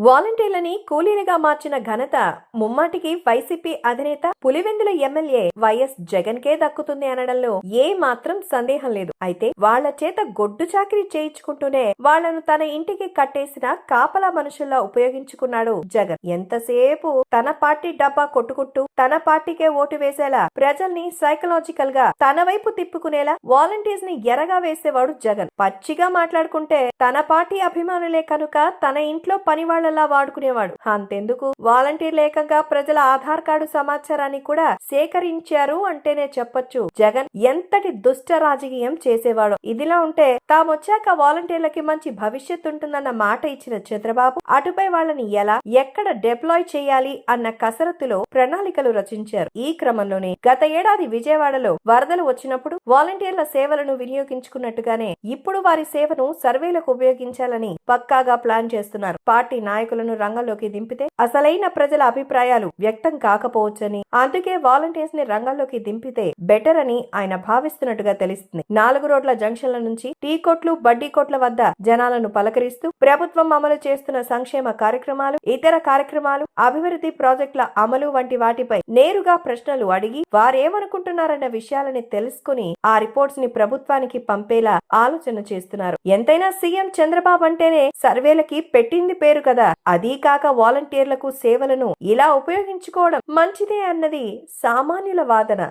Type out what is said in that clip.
వాలంటీర్లని కూలీలుగా మార్చిన ఘనత ముమ్మాటికి వైసీపీ అధినేత పులివెందుల ఎమ్మెల్యే వైఎస్ జగన్ కే దక్కుతుంది అనడంలో ఏ మాత్రం సందేహం లేదు. అయితే వాళ్ల చేత గొడ్డు చాకిరీ చేయించుకుంటూనే వాళ్లను తన ఇంటికి కట్టేసిన కాపలా మనుషుల్లా ఉపయోగించుకున్నాడు జగన్. ఎంతసేపు తన పార్టీ డబ్బా కొట్టుకుంటూ తన పార్టీకే ఓటు వేసేలా ప్రజల్ని సైకలాజికల్ గా తన వైపు తిప్పుకునేలా వాలంటీర్స్ ని ఎరగా వేసేవాడు జగన్. పచ్చిగా మాట్లాడుకుంటే తన పార్టీ అభిమానులే కనుక తన ఇంట్లో పని లా వాడుకునేవాడు. అంతెందుకు, వాలంటీర్ లేఖంగా ప్రజల ఆధార్ కార్డు సమాచారాన్ని కూడా సేకరించారు అంటేనే చెప్పొచ్చు జగన్ ఎంతటి దుష్ట రాజకీయం చేసేవాడు. ఇదిలా ఉంటే తామొచ్చాక వాలంటీర్లకి మంచి భవిష్యత్తు ఉంటుందన్న మాట ఇచ్చిన చంద్రబాబు అటుపై వాళ్ళని ఎలా ఎక్కడ డిప్లాయ్ చేయాలి అన్న కసరత్తులో ప్రణాళికలు రచించారు. ఈ క్రమంలోనే గత ఏడాది విజయవాడలో వరదలు వచ్చినప్పుడు వాలంటీర్ల సేవలను వినియోగించుకున్నట్టుగానే ఇప్పుడు వారి సేవను సర్వేలకు ఉపయోగించాలని పక్కాగా ప్లాన్ చేస్తున్నారు. పార్టీ నాయకులను రంగంలోకి దింపితే అసలైన ప్రజల అభిప్రాయాలు వ్యక్తం కాకపోవచ్చని, అందుకే వాలంటీర్స్ ని రంగంలోకి దింపితే బెటర్ అని ఆయన భావిస్తున్నట్టుగా తెలుస్తుంది. 4 రోడ్ల జంక్షన్ల నుంచి టీ కొట్లు, బడ్డీ కొట్ల వద్ద జనాలను పలకరిస్తూ ప్రభుత్వం అమలు చేస్తున్న సంక్షేమ కార్యక్రమాలు, ఇతర కార్యక్రమాలు, అభివృద్ధి ప్రాజెక్టుల అమలు వంటి వాటిపై నేరుగా ప్రశ్నలు అడిగి వారేమనుకుంటున్నారన్న విషయాలని తెలుసుకుని ఆ రిపోర్ట్స్ ని ప్రభుత్వానికి పంపేలా ఆలోచన చేస్తున్నారు. ఎంతైనా సీఎం చంద్రబాబు అంటేనే సర్వేలకి పెట్టింది పేరు కదా. అదీ కాక వాలంటీర్లకు సేవలను ఇలా ఉపయోగించుకోవడం మంచిదే అన్నది సామాన్యుల వాదన.